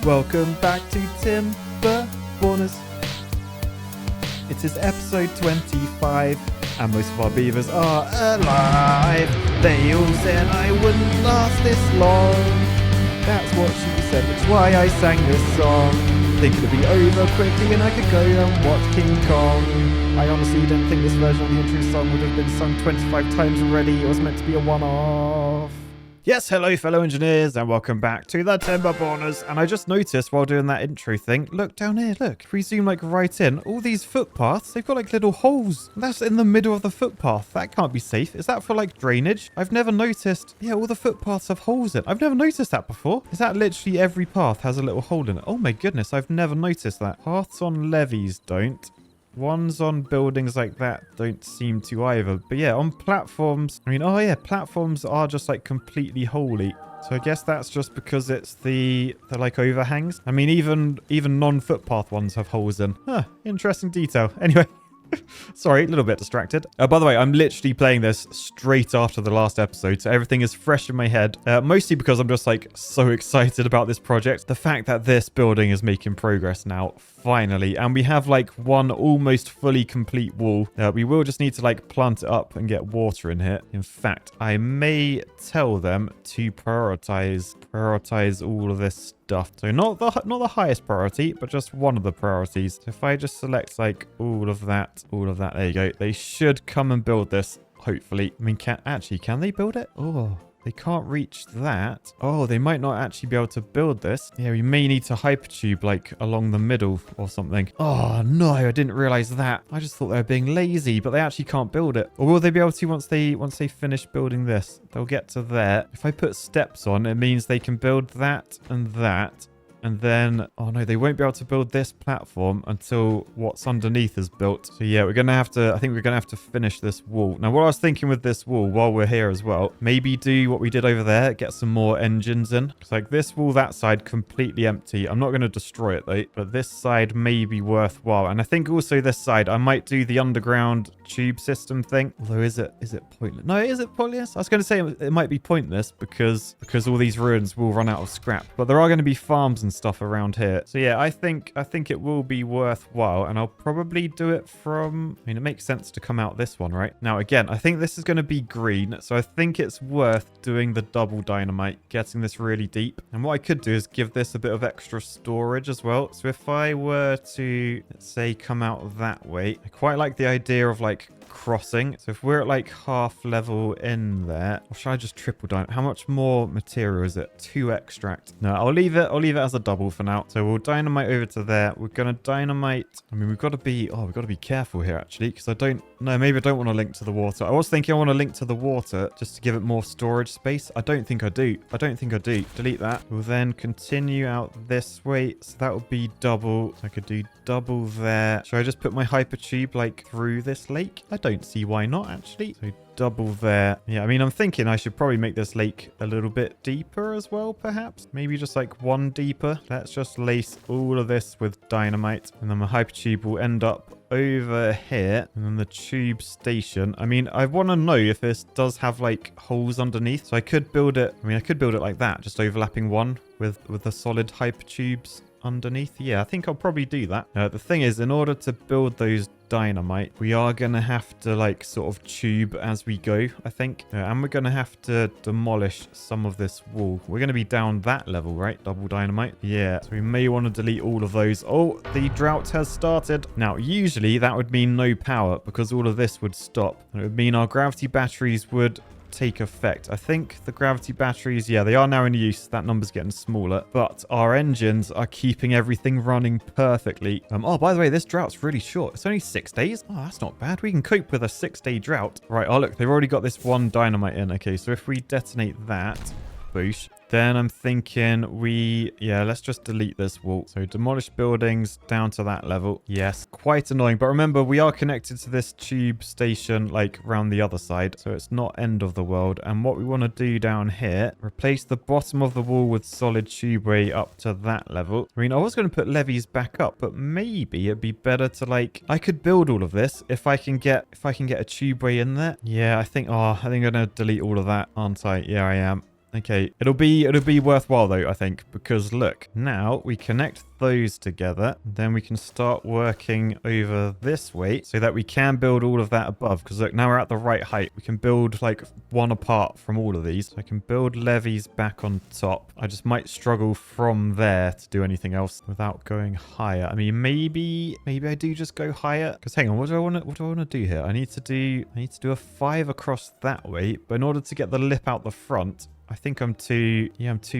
Welcome back to Timberborners. It is episode 25, and most of our beavers are alive. They all said I wouldn't last this long. That's what she said, which is why I sang this song. Thinking it'd be over quickly and I could go and watch King Kong. I honestly didn't think this version of the intro song would have been sung 25 times already. It was meant to be a one-off. Yes, hello fellow engineers and welcome back to the Timberborners. And I just noticed while doing that intro thing, look down here, look. If we zoom like right in, all these footpaths, they've got like little holes. That's in the middle of the footpath. That can't be safe. Is that for like drainage? I've never noticed. Yeah, all the footpaths have holes in. I've never noticed that before. Is that literally every path has a little hole in it? Oh my goodness, I've never noticed that. Paths on levees don't. Ones on buildings like that don't seem to either. But yeah, on platforms, I mean, oh yeah, platforms are just like completely holy. So I guess that's just because it's the like overhangs. I mean, even non-footpath ones have holes in. Huh, interesting detail. Anyway. Sorry, a little bit distracted. By the way, I'm literally playing this straight after the last episode, so everything is fresh in my head. Mostly because I'm just like so excited about this project. The fact that this building is making progress now, finally. And we have like one almost fully complete wall. We will just need to like plant it up and get water in here. In fact, I may tell them to prioritize all of this stuff. So not the highest priority, but just one of the priorities. So if I just select like all of that, there you go. They should come and build this, hopefully. I mean, can they build it? Oh, they can't reach that. Oh, they might not actually be able to build this. Yeah, we may need to hypertube like along the middle or something. Oh no, I didn't realize that. I just thought they were being lazy, but they actually can't build it. Or will they be able to once they finish building this? They'll get to there. If I put steps on, it means they can build that and that. And then, oh no, they won't be able to build this platform until what's underneath is built. So yeah, I think we're gonna have to finish this wall. Now, what I was thinking with this wall while we're here as well, maybe do what we did over there, get some more engines in. It's like this wall, that side, completely empty. I'm not gonna destroy it though, but this side may be worthwhile. And I think also this side, I might do the underground tube system thing. Although, is it pointless? No, is it pointless? I was gonna say it might be pointless because all these ruins will run out of scrap. But there are gonna be farms and stuff around here. So yeah, I think it will be worthwhile, and I'll probably do it from, I mean, it makes sense to come out this one, right? Now again, I think this is going to be green, so I think it's worth doing the double dynamite, getting this really deep. And what I could do is give this a bit of extra storage as well. So if I were to, let's say, come out that way, I quite like the idea of like crossing. So if we're at like half level in there, or should I just triple dynamite? How much more material is it? 2 extract. No, I'll leave it as a double for now. So we'll dynamite over to there. We're gonna dynamite. I mean, we've got to be careful here actually, because maybe I don't want to link to the water. I was thinking I want to link to the water just to give it more storage space. I don't think I do. Delete that. We'll then continue out this way. So that would be double. So I could do double there. Should I just put my hypertube like through this lake? I don't see why not actually. So double there. Yeah, I mean, I'm thinking I should probably make this lake a little bit deeper as well, perhaps. Maybe just like one deeper. Let's just lace all of this with dynamite. And then my hypertube will end up over here. And then the tube station. I mean, I want to know if this does have like holes underneath. So I could build it. I mean, I could build it like that, just overlapping one with the solid hypertubes underneath. Yeah, I think I'll probably do that. The thing is, in order to build those dynamite, we are gonna have to like sort of tube as we go, I think. And we're gonna have to demolish some of this wall. We're gonna be down that level, right? Double dynamite. Yeah, so we may want to delete all of those. Oh, the drought has started. Now, usually that would mean no power because all of this would stop. And it would mean our gravity batteries would take effect. I think the gravity batteries, yeah, they are now in use. That number's getting smaller, but our engines are keeping everything running perfectly. Oh, by the way, this drought's really short. It's only 6 days. Oh, that's not bad. We can cope with a 6-day drought. Right. Oh, look, they've already got this one dynamite in. Okay, so if we detonate that, boosh. Then I'm thinking let's just delete this wall. So demolish buildings down to that level. Yes, quite annoying. But remember, we are connected to this tube station like around the other side. So it's not end of the world. And what we want to do down here, replace the bottom of the wall with solid tubeway up to that level. I mean, I was going to put levees back up, but maybe it'd be better to like, I could build all of this if I can get a tubeway in there. Yeah, I think I'm going to delete all of that, aren't I? Yeah, I am. Okay, it'll be worthwhile though, I think, because look, now we connect those together, then we can start working over this way so that we can build all of that above. Because look, now we're at the right height. We can build like one apart from all of these. So I can build levees back on top. I just might struggle from there to do anything else without going higher. I mean, maybe I do just go higher. Because hang on, what do I want to do here? I need to do a 5 across that way, but in order to get the lip out the front, I think I'm too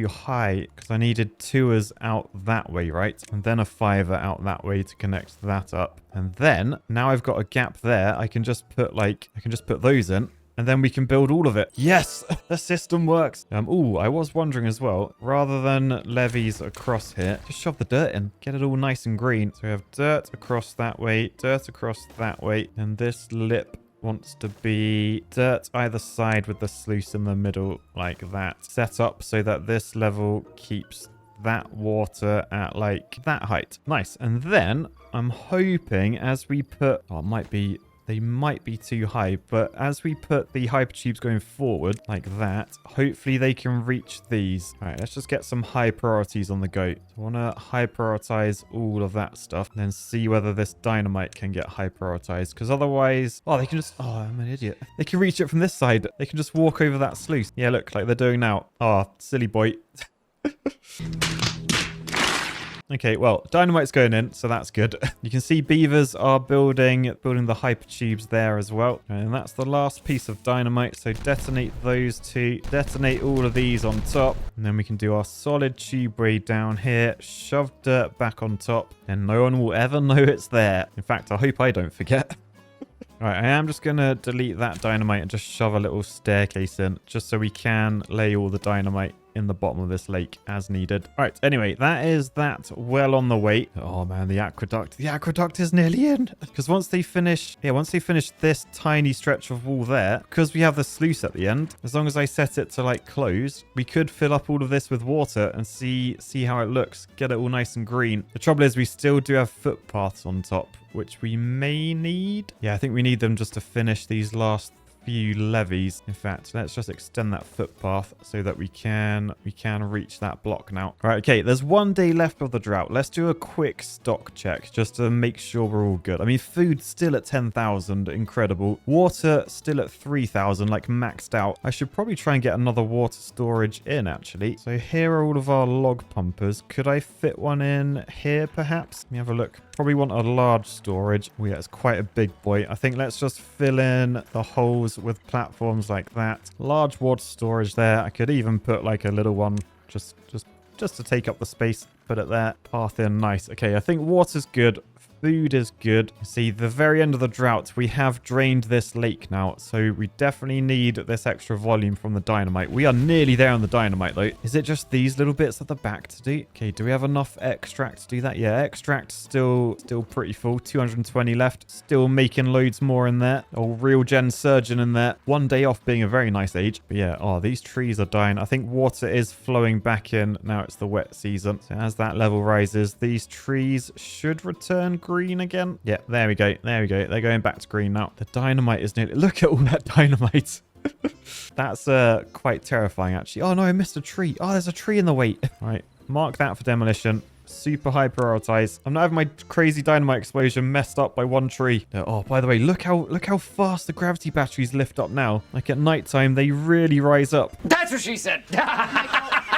high because I needed 2ers out that way, right? And then a 5er out that way to connect that up. And then now I've got a gap there. I can just put those in and then we can build all of it. Yes, the system works. Oh, I was wondering as well, rather than levees across here, just shove the dirt in, get it all nice and green. So we have dirt across that way, dirt across that way, and this lip wants to be dirt either side with the sluice in the middle like that. Set up so that this level keeps that water at like that height. Nice. And then I'm hoping as we put... Oh, they might be too high, but as we put the hypertubes going forward like that, hopefully they can reach these. All right, let's just get some high priorities on the go. So I want to high prioritize all of that stuff and then see whether this dynamite can get high prioritized, because otherwise, oh, they can just, oh, I'm an idiot. They can reach it from this side. They can just walk over that sluice. Yeah, look, like they're doing now. Oh, silly boy. Okay, well, dynamite's going in, so that's good. You can see beavers are building the hypertubes there as well. And that's the last piece of dynamite. So detonate those two, detonate all of these on top. And then we can do our solid tubeway down here, shove dirt back on top, and no one will ever know it's there. In fact, I hope I don't forget. All right, I am just going to delete that dynamite and just shove a little staircase in, just so we can lay all the dynamite in the bottom of this lake as needed. All right, anyway, that is that well on the way. Oh man, the aqueduct is nearly in. Because once they finish this tiny stretch of wall there, because we have the sluice at the end, as long as I set it to like close, we could fill up all of this with water and see how it looks, get it all nice and green. The trouble is we still do have footpaths on top, which we may need. Yeah, I think we need them just to finish these last few levees. In fact, let's just extend that footpath so that we can reach that block now. All right, okay, there's 1 day left of the drought. Let's do a quick stock check just to make sure we're all good. I mean, food still at 10,000, incredible. Water still at 3,000, like maxed out. I should probably try and get another water storage in, actually. So here are all of our log pumpers. Could I fit one in here, perhaps? Let me have a look. Probably want a large storage. Oh yeah, it's quite a big boy. I think let's just fill in the holes with platforms like that. Large water storage there. I could even put like a little one just to take up the space. Put it there. Path in. Nice. Okay, I think water's good. Food is good. See, the very end of the drought, we have drained this lake now, so we definitely need this extra volume from the dynamite. We are nearly there on the dynamite, though. Is it just these little bits at the back to do? Okay, do we have enough extract to do that? Yeah, extract still pretty full. 220 left. Still making loads more in there. Oh, real gen surgeon in there. 1 day off being a very nice age. But yeah, oh, these trees are dying. I think water is flowing back in. Now it's the wet season. So as that level rises, these trees should return green again. Yeah, there we go. There we go. They're going back to green now. The dynamite is nearly... Look at all that dynamite. That's quite terrifying, actually. Oh, no, I missed a tree. Oh, there's a tree in the way. All right, mark that for demolition. Super high prioritize. I'm not having my crazy dynamite explosion messed up by one tree. Oh, by the way, look how fast the gravity batteries lift up now. Like at nighttime, they really rise up. That's what she said.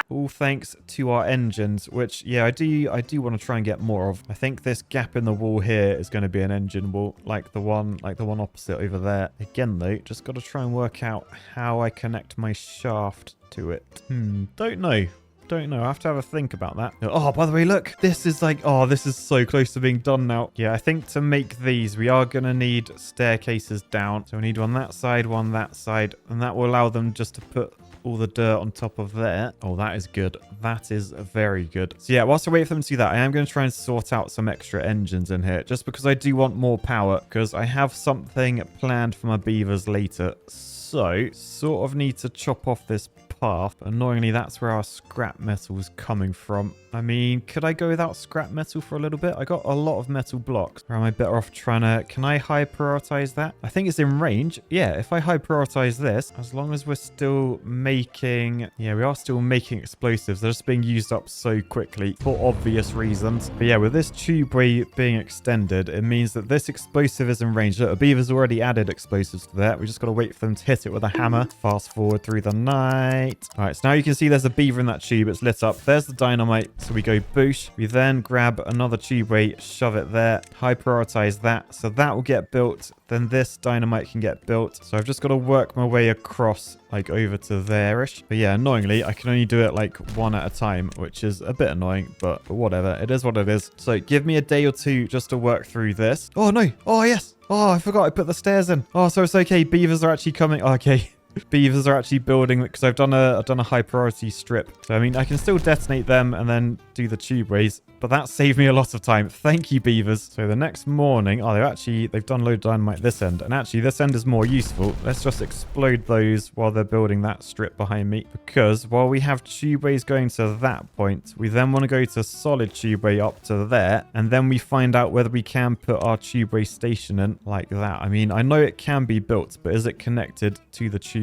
All thanks to our engines, which, yeah, I do want to try and get more of. I think this gap in the wall here is going to be an engine wall, like the one opposite over there. Again, though, just got to try and work out how I connect my shaft to it. Don't know. I have to have a think about that. Oh, by the way, look, this is like, oh, this is so close to being done now. Yeah, I think to make these, we are going to need staircases down. So we need one that side, one that side, and that will allow them just to put all the dirt on top of there. Oh, that is good. That is very good. So yeah, whilst I wait for them to do that, I am going to try and sort out some extra engines in here, just because I do want more power, because I have something planned for my beavers later. So, sort of need to chop off this path. Annoyingly, that's where our scrap metal is coming from. I mean, could I go without scrap metal for a little bit? I got a lot of metal blocks. Or am I better off trying to... Can I high prioritize that? I think it's in range. Yeah, if I high prioritize this, as long as we're still making... Yeah, we are still making explosives. They're just being used up so quickly for obvious reasons. But yeah, with this tubeway being extended, it means that this explosive is in range. Look, a beaver's already added explosives to that. We just got to wait for them to hit it with a hammer. Fast forward through the night. All right, so now you can see there's a beaver in that tube. It's lit up. There's the dynamite. So we go boosh. We then grab another tubeway, shove it there, high prioritize that. So that will get built. Then this dynamite can get built. So I've just got to work my way across, like over to there-ish. But yeah, annoyingly, I can only do it like one at a time, which is a bit annoying, but whatever. It is what it is. So give me a day or two just to work through this. Oh no. Oh yes. Oh, I forgot I put the stairs in. Oh, so it's okay. Beavers are actually coming. Oh, okay. Beavers are actually building because I've done a high priority strip. So I mean, I can still detonate them and then do the tubeways, but that saved me a lot of time. Thank you, beavers. So the next morning, oh, they've done load of dynamite this end, and actually this end is more useful. Let's just explode those while they're building that strip behind me, because while we have tubeways going to that point, we then want to go to solid tubeway up to there, and then we find out whether we can put our tubeway station in like that. I mean, I know it can be built, but is it connected to the tubeway?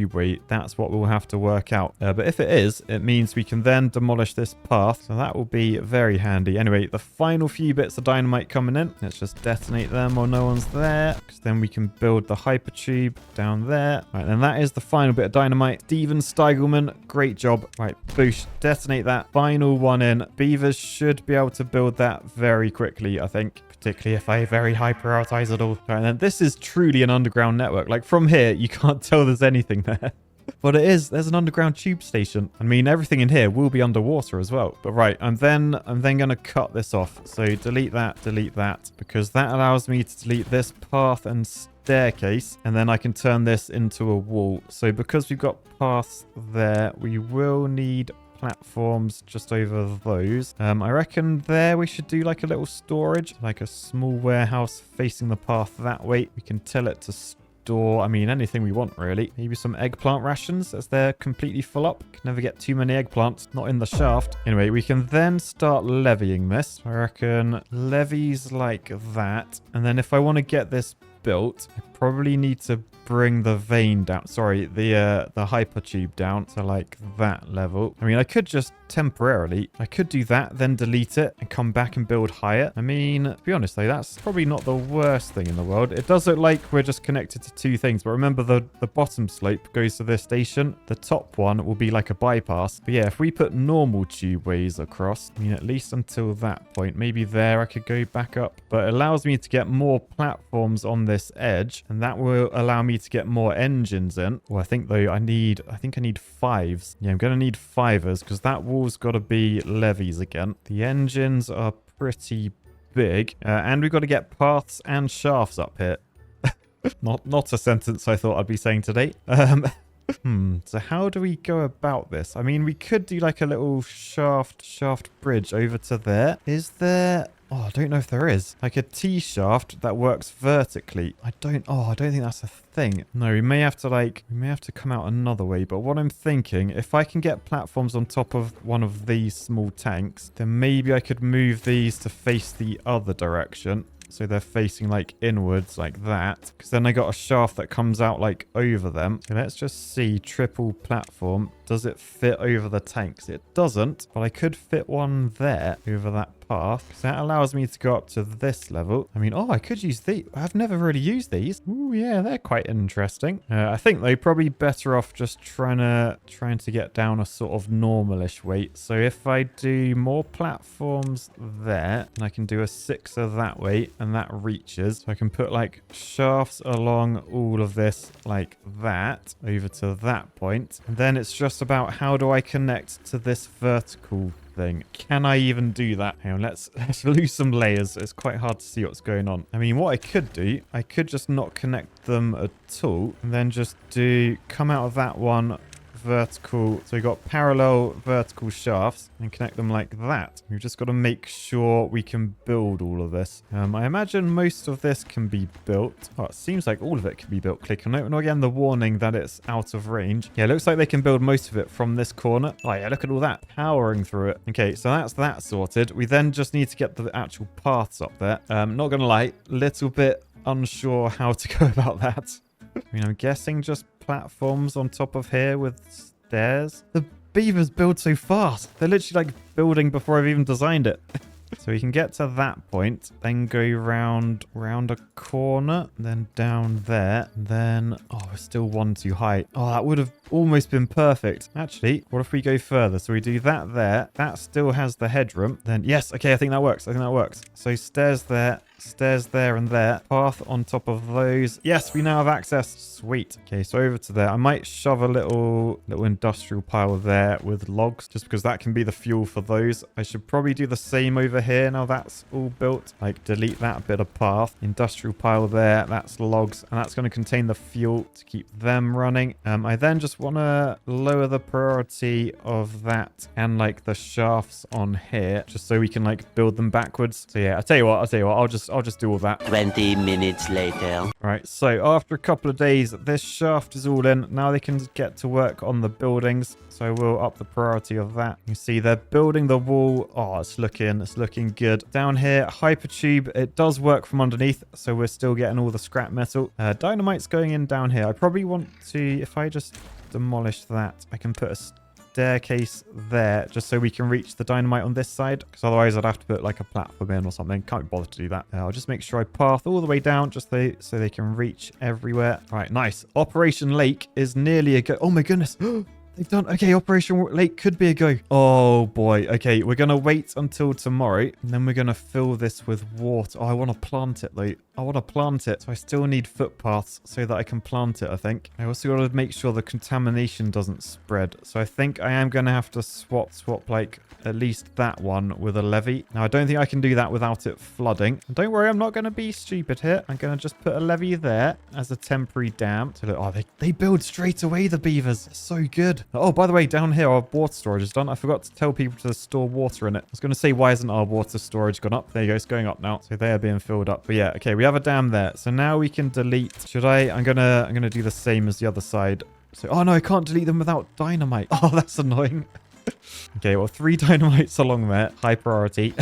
That's what we'll have to work out. But if it is, it means we can then demolish this path. So that will be very handy. Anyway, the final few bits of dynamite coming in. Let's just detonate them while no one's there, because then we can build the hyper tube down there. Right, then that is the final bit of dynamite. Steven Steigelman, great job. Right, boosh, detonate that. Final one in. Beavers should be able to build that very quickly, I think. Particularly if I very high prioritize it all. Right, and then this is truly an underground network. Like from here, you can't tell there's anything there. But it is. There's an underground tube station. I mean, everything in here will be underwater as well. But right, I'm then going to cut this off. So delete that, because that allows me to delete this path and staircase, and then I can turn this into a wall. So because we've got paths there, we will need platforms just over those. I reckon there we should do like a little storage, like a small warehouse facing the path that way. We can tell it to store, I mean, anything we want really. Maybe some eggplant rations as they're completely full up. Can never get too many eggplants, not in the shaft. Anyway, we can then start levying this. I reckon levies like that. And then if I want to get this built, I probably need to bring the vein down. Sorry, the hyper tube down to like that level. I mean, I could just temporarily, I could do that, then delete it and come back and build higher. I mean, to be honest though, that's probably not the worst thing in the world. It does look like we're just connected to two things, but remember the bottom slope goes to this station. The top one will be like a bypass. But yeah, if we put normal tubeways across, I mean, at least until that point, maybe there I could go back up, but it allows me to get more platforms on this edge, and that will allow me to get more engines in. Well, I think though I think I need fives. Yeah, I'm going to need fivers because that wall's got to be levees again. The engines are pretty big, and we've got to get paths and shafts up here. Not a sentence I thought I'd be saying today. So how do we go about this? I mean, we could do like a little shaft bridge over to there. Is there... Oh, I don't know if there is. Like a T-shaft that works vertically. I don't think that's a thing. No, we may have to come out another way. But what I'm thinking, if I can get platforms on top of one of these small tanks, then maybe I could move these to face the other direction. So they're facing like inwards like that. Because then I got a shaft that comes out like over them. So let's just see. Triple platform. Does it fit over the tanks? It doesn't. But I could fit one there over that path. Because that allows me to go up to this level. I mean, oh, I could use these. I've never really used these. Ooh, yeah, they're quite interesting. I think they're probably better off just trying to get down a sort of normalish weight. So if I do more platforms there, and I can do a sixer that way, and that reaches. So I can put like shafts along all of this like that over to that point. And then it's just about how do I connect to this vertical thing. Can I even do that? Hang on, let's lose some layers. It's quite hard to see what's going on. I mean, what I could do, I could just not connect them at all and then just come out of that one vertical. So we got parallel vertical shafts and connect them like that. We've just got to make sure we can build all of this. I imagine most of this can be built. Oh, it seems like all of it can be built. Click on it. And again, the warning that it's out of range. Yeah, it looks like they can build most of it from this corner. Oh yeah, look at all that powering through it. Okay, so that's that sorted. We then just need to get the actual paths up there. Not gonna lie, little bit unsure how to go about that. I mean, I'm guessing just platforms on top of here with stairs. The beavers build so fast. They're literally like building before I've even designed it. So we can get to that point, then go round a corner, then down there, then... Oh, we're still one too high. Oh, that would have almost been perfect. Actually, what if we go further? So we do that there. That still has the headroom. Then, yes, okay, I think that works. So stairs there and there. Path on top of those. Yes, we now have access. Sweet. Okay, so over to there. I might shove a little industrial pile there with logs, just because that can be the fuel for those. I should probably do the same over here now that's all built. Like, delete that bit of path. Industrial pile there. That's logs, and that's going to contain the fuel to keep them running. I then just want to lower the priority of that and like the shafts on here, just so we can like build them backwards. So yeah, I'll tell you what, I'll just do all that. 20 minutes later. Right, so after a couple of days, this shaft is all in. Now they can get to work on the buildings. So we'll up the priority of that. You see they're building the wall. Oh, it's looking good. Down here, hypertube, it does work from underneath, so we're still getting all the scrap metal. Dynamite's going in down here. I probably want to, if I just demolish that, I can put a staircase there just so we can reach the dynamite on this side, because otherwise I'd have to put like a platform in or something. Can't be bothered to do that. I'll just make sure I path all the way down just so they can reach everywhere. All right, nice. Operation Lake is nearly a go. Oh my goodness. They've done... Okay, Operation Lake could be a go. Oh, boy. Okay, we're going to wait until tomorrow, and then we're going to fill this with water. Oh, I want to plant it, though. I want to plant it. So I still need footpaths so that I can plant it, I think. I also got to make sure the contamination doesn't spread. So I think I am going to have to swap like at least that one with a levee. Now, I don't think I can do that without it flooding. And don't worry, I'm not going to be stupid here. I'm going to just put a levee there as a temporary dam. So look, oh, they build straight away, the beavers. It's so good. Oh, by the way, down here, our water storage is done. I forgot to tell people to store water in it. I was going to say, why isn't our water storage gone up? There you go. It's going up now. So they are being filled up. But yeah, okay, we have a dam there. So now we can delete. Should I? I'm gonna do the same as the other side. So, oh no, I can't delete them without dynamite. Oh, that's annoying. Okay, well, 3 dynamites along there. High priority.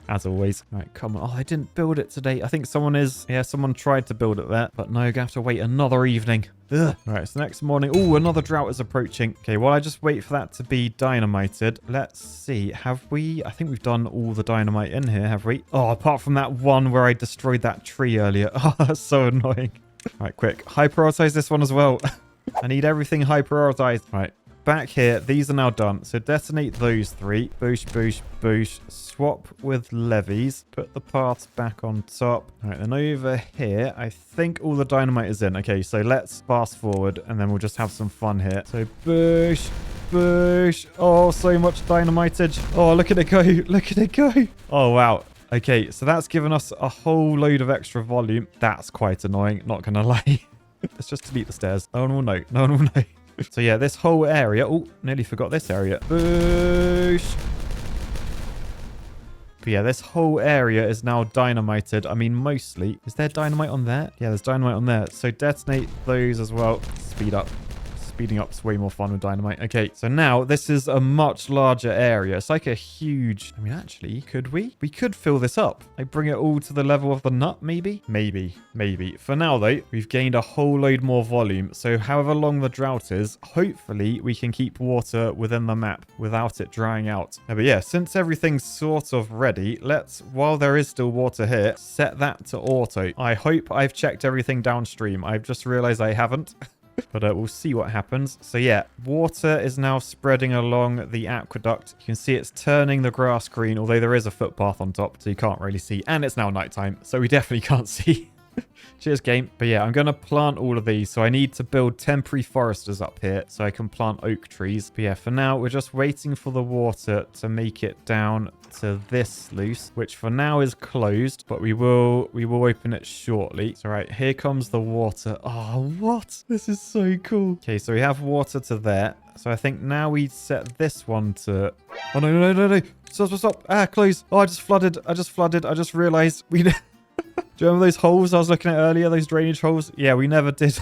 As always. All right, come on. Oh, I didn't build it today. I think someone tried to build it there. But no, you're going to have to wait another evening. Ugh. All right, so next morning. Oh, another drought is approaching. Okay, well, I just wait for that to be dynamited. Let's see. Have we... I think we've done all the dynamite in here, have we? Oh, apart from that one where I destroyed that tree earlier. Oh, that's so annoying. All right, quick. High prioritize this one as well. I need everything high prioritized. All right. Back here, these are now done. So detonate those 3. Boosh, boosh, boosh. Swap with levies. Put the paths back on top. All right, then over here, I think all the dynamite is in. Okay, so let's fast forward and then we'll just have some fun here. So boosh, boosh. Oh, so much dynamitage. Oh, look at it go. Look at it go. Oh, wow. Okay, so that's given us a whole load of extra volume. That's quite annoying, not gonna lie. Let's just delete the stairs. No one will know. No one will know. So yeah, this whole area... Oh, nearly forgot this area. Boosh! But yeah, this whole area is now dynamited. I mean, mostly. Is there dynamite on there? Yeah, there's dynamite on there. So detonate those as well. Speed up. Speeding up is way more fun with dynamite. Okay, so now this is a much larger area. It's like a huge... I mean, actually, could we? We could fill this up. Like, bring it all to the level of the nut, maybe? Maybe. For now, though, we've gained a whole load more volume. So however long the drought is, hopefully we can keep water within the map without it drying out. But yeah, since everything's sort of ready, let's, while there is still water here, set that to auto. I hope I've checked everything downstream. I've just realized I haven't. But we'll see what happens. So yeah, water is now spreading along the aqueduct. You can see it's turning the grass green, although there is a footpath on top, so you can't really see. And it's now nighttime, so we definitely can't see. Cheers, game. But yeah, I'm going to plant all of these. So I need to build temporary foresters up here so I can plant oak trees. But yeah, for now, we're just waiting for the water to make it down to this sluice, which for now is closed, but we will open it shortly. So right, here comes the water. Oh, what? This is so cool. Okay, so we have water to there. So I think now we set this one to... Oh, no. Stop. Ah, close. Oh, I just flooded. I just realized we... Do you remember those holes I was looking at earlier? Those drainage holes? Yeah, we never did.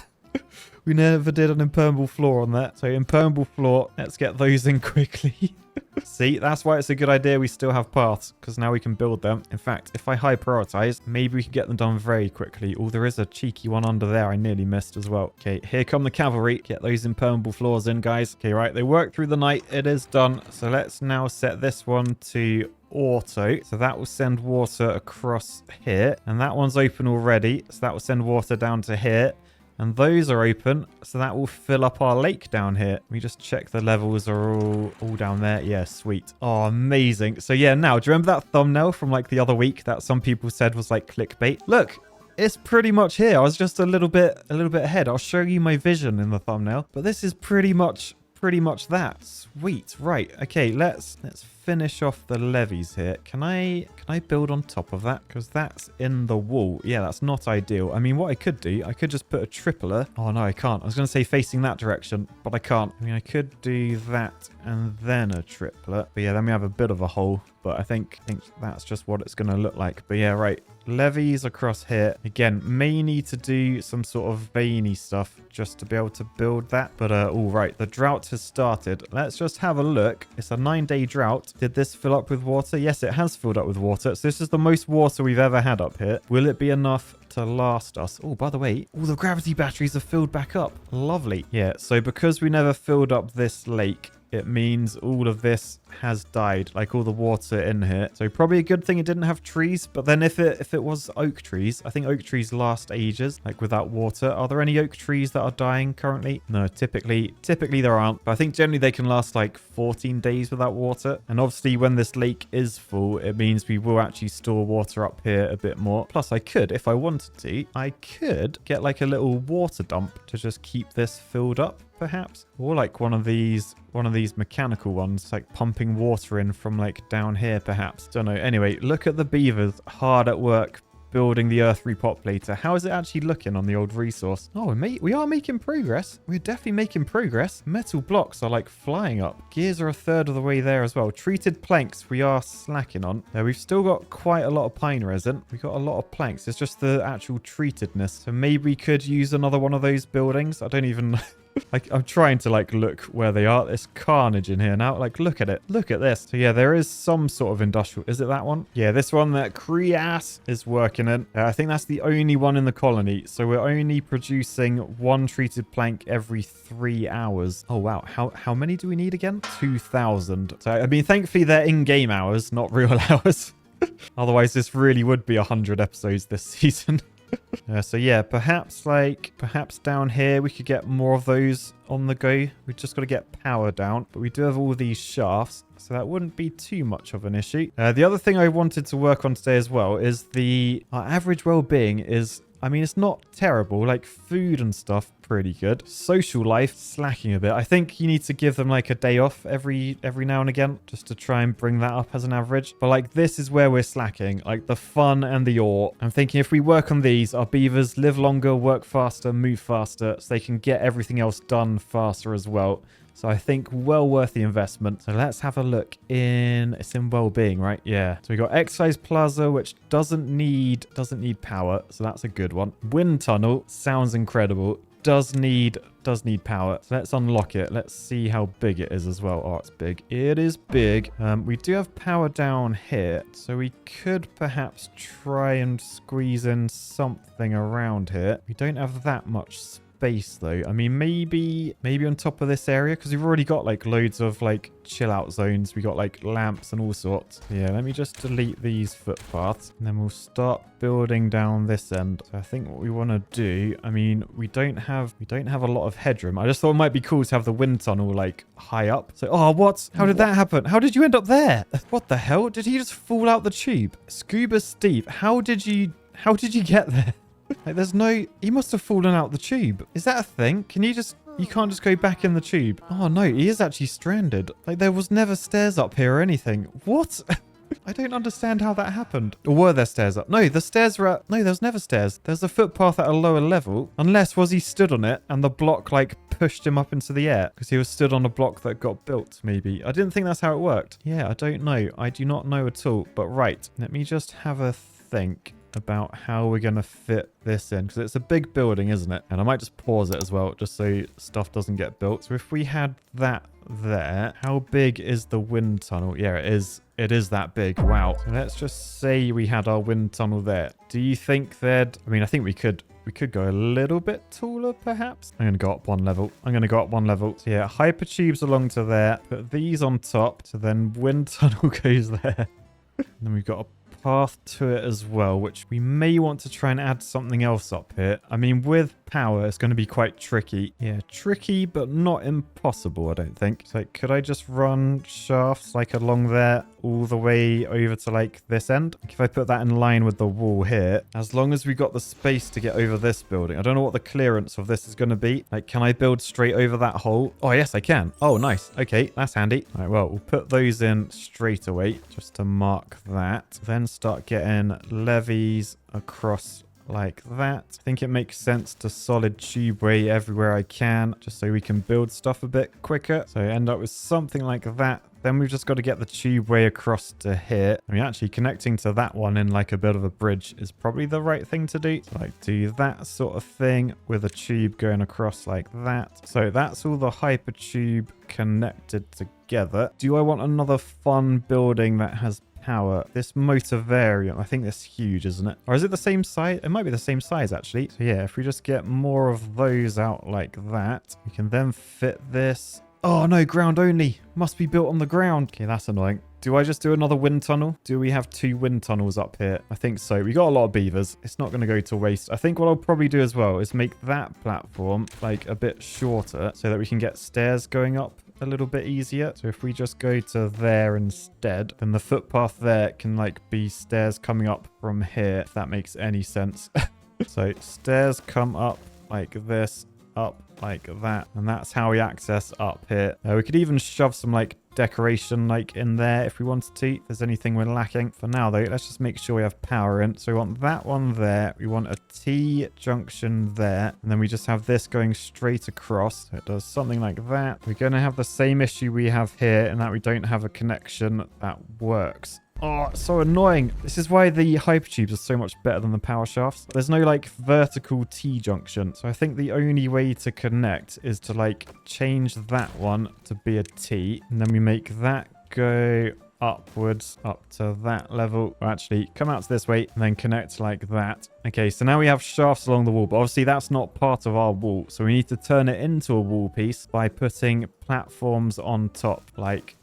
We never did an impermeable floor on that. So impermeable floor, let's get those in quickly. See, that's why it's a good idea we still have paths, because now we can build them. In fact, if I high prioritize, maybe we can get them done very quickly. Oh, there is a cheeky one under there I nearly missed as well. Okay, here come the cavalry. Get those impermeable floors in, guys. Okay, right, they work through the night. It is done. So let's now set this one to auto. So that will send water across here. And that one's open already. So that will send water down to here. And those are open, so that will fill up our lake down here. We just check the levels are all down there. Yeah, sweet. Oh, amazing. So yeah, now, do you remember that thumbnail from like the other week that some people said was like clickbait? Look, it's pretty much here. I was just a little bit ahead. I'll show you my vision in the thumbnail, but this is pretty much that. Sweet. Right. Okay, let's finish off the levees here. Can I build on top of that? Because that's in the wall. Yeah, that's not ideal. I mean, what I could do, I could just put a tripler. Oh, no, I can't. I was going to say facing that direction, but I can't. I mean, I could do that and then a triplet. But yeah, then we have a bit of a hole. But I think that's just what it's going to look like. But yeah, right. Levees across here. Again, may need to do some sort of veiny stuff just to be able to build that. But all right, the drought has started. Let's just have a look. It's a 9-day drought. Did this fill up with water? Yes, it has filled up with water. So this is the most water we've ever had up here. Will it be enough to last us? Oh, by the way, all the gravity batteries are filled back up. Lovely. Yeah, so because we never filled up this lake, it means all of this has died, like all the water in here. So probably a good thing it didn't have trees. But then if it was oak trees, I think oak trees last ages, like without water. Are there any oak trees that are dying currently? No, typically there aren't. But I think generally they can last like 14 days without water. And obviously when this lake is full, it means we will actually store water up here a bit more. Plus I could, if I wanted to, I could get like a little water dump to just keep this filled up, perhaps. Or like one of these mechanical ones, like pumping water in from like down here, perhaps. Don't know. Anyway, look at the beavers hard at work building the earth repopulator. How is it actually looking on the old resource? Oh, we are making progress. We're definitely making progress. Metal blocks are like flying up. Gears are a third of the way there as well. Treated planks we are slacking on. We've still got quite a lot of pine resin. We've got a lot of planks. It's just the actual treatedness. So maybe we could use another one of those buildings. I don't even know. I'm trying to like look where they are. There's carnage in here now. Like, look at it. Look at this. So yeah, there is some sort of industrial. Is it that one? Yeah, this one that Creas is working in. I think that's the only one in the colony. So we're only producing one treated plank every 3 hours. Oh wow. How many do we need again? 2,000. So I mean, thankfully they're in-game hours, not real hours. Otherwise, this really would be 100 episodes this season. So yeah, perhaps down here we could get more of those on the go. We've just got to get power down, but we do have all these shafts, so that wouldn't be too much of an issue. The other thing I wanted to work on today as well is our average well-being is, I mean, it's not terrible. Like food and stuff, pretty good. Social life, slacking a bit. I think you need to give them like a day off every now and again, just to try and bring that up as an average. But like this is where we're slacking, like the fun and the awe. I'm thinking if we work on these, our beavers live longer, work faster, move faster, so they can get everything else done faster as well. So I think well worth the investment. So let's have a look it's in well-being, right? Yeah. So we got Exercise Plaza, which doesn't need power. So that's a good one. Wind tunnel sounds incredible. Does need power. So let's unlock it. Let's see how big it is as well. Oh, it's big. It is big. We do have power down here. So we could perhaps try and squeeze in something around here. We don't have that much space though. I mean, maybe on top of this area, because we've already got like loads of like chill out zones. We got like lamps and all sorts. Yeah, let me just delete these footpaths and then we'll start building down this end. So I think what we want to do, I mean, we don't have a lot of headroom. I just thought it might be cool to have the wind tunnel like high up. So, oh, what? How did that happen? How did you end up there? What the hell? Did he just fall out the tube? Scuba Steve, how did you get there? Like, there's no... He must have fallen out the tube. Is that a thing? Can you just... You can't just go back in the tube. Oh, no. He is actually stranded. Like, there was never stairs up here or anything. What? I don't understand how that happened. Or were there stairs up? No, the stairs were at... No, there's never stairs. There's a footpath at a lower level. Unless, was he stood on it and the block, like, pushed him up into the air? Because he was stood on a block that got built, maybe. I didn't think that's how it worked. Yeah, I don't know. I do not know at all. But right. Let me just have a think about how we're going to fit this in, because it's a big building, isn't it? And I might just pause it as well, just so stuff doesn't get built. So if we had that there, how big is the wind tunnel? Yeah, it is. It is that big. Wow. So let's just say we had our wind tunnel there. Do you think they'd... I mean, I think we could go a little bit taller, perhaps. I'm going to go up one level. So yeah, hypertubes along to there. Put these on top. So then wind tunnel goes there. And then we've got a path to it as well, which we may want to try and add something else up here. I mean, with power, it's going to be quite tricky. Yeah, tricky, but not impossible, I don't think. So could I just run shafts like along there all the way over to like this end? Like if I put that in line with the wall here, as long as we got the space to get over this building. I don't know what the clearance of this is going to be. Like, can I build straight over that hole? Oh, yes, I can. Oh, nice. Okay, that's handy. All right, well, we'll put those in straight away just to mark that. Then start getting levees across like that. I think it makes sense to solid tubeway everywhere I can, just so we can build stuff a bit quicker. So I end up with something like that. Then we've just got to get the tubeway across to here. I mean, actually connecting to that one in like a bit of a bridge is probably the right thing to do. So like do that sort of thing with a tube going across like that. So that's all the hypertube connected together. Do I want another fun building that has power? This motor variant, I think that's huge, isn't it? Or is it the same size? It might be the same size, actually. So yeah, if we just get more of those out like that, we can then fit this. Oh no, ground only. Must be built on the ground. Okay, that's annoying. Do I just do another wind tunnel? Do we have 2 wind tunnels up here? I think so. We got a lot of beavers. It's not going to go to waste. I think what I'll probably do as well is make that platform like a bit shorter so that we can get stairs going up a little bit easier. So if we just go to there instead, then the footpath there can like be stairs coming up from here, if that makes any sense. So stairs come up like this, up like that, and that's how we access up here. We could even shove some like decoration like in there if we wanted to, if there's anything we're lacking. For now though, let's just make sure we have power in. So we want that one there, we want a T junction there, and then we just have this going straight across. So it does something like that. We're going to have the same issue we have here in that we don't have a connection that works. Oh, it's so annoying. This is why the hypertubes are so much better than the power shafts. There's no like vertical T-junction. So I think the only way to connect is to like change that one to be a T. And then we make that go upwards up to that level. Or actually, come out to this way and then connect like that. Okay, so now we have shafts along the wall. But obviously that's not part of our wall. So we need to turn it into a wall piece by putting platforms on top like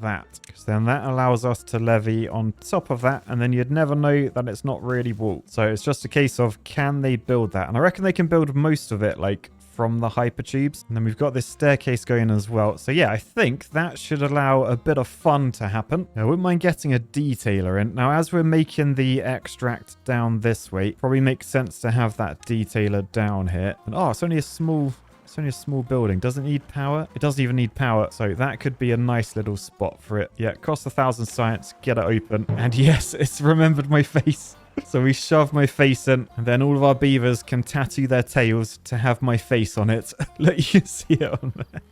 that, because then that allows us to levy on top of that, and then you'd never know that it's not really wall. So it's just a case of, can they build that? And I reckon they can build most of it like from the hypertubes. And then we've got this staircase going as well. So yeah, I think that should allow a bit of fun to happen. I wouldn't mind getting a detailer in. Now, as we're making the extract down this way, probably makes sense to have that detailer down here. And oh, it's only a small building. Does it need power? It doesn't even need power. So that could be a nice little spot for it. Yeah, it costs 1,000 science. Get it open. And yes, it's remembered my face. So we shove my face in, and then all of our beavers can tattoo their tails to have my face on it. Look, you can see it on there.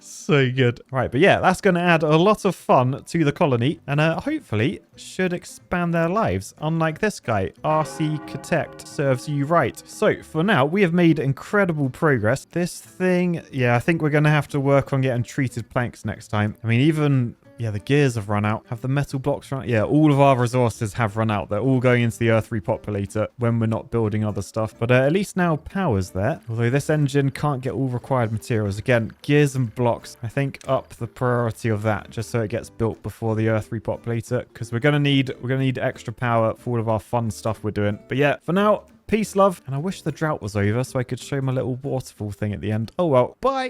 So good. Right, but yeah, that's going to add a lot of fun to the colony, and hopefully should expand their lives. Unlike this guy, Aqueduct serves you right. So for now, we have made incredible progress. This thing, yeah, I think we're going to have to work on getting treated planks next time. I mean, even... yeah, the gears have run out. Have the metal blocks run out? Yeah, all of our resources have run out. They're all going into the Earth repopulator when we're not building other stuff. But at least now power's there. Although this engine can't get all required materials. Again, gears and blocks. I think up the priority of that just so it gets built before the Earth repopulator. Because we're gonna need extra power for all of our fun stuff we're doing. But yeah, for now, peace, love. And I wish the drought was over so I could show my little waterfall thing at the end. Oh well, bye.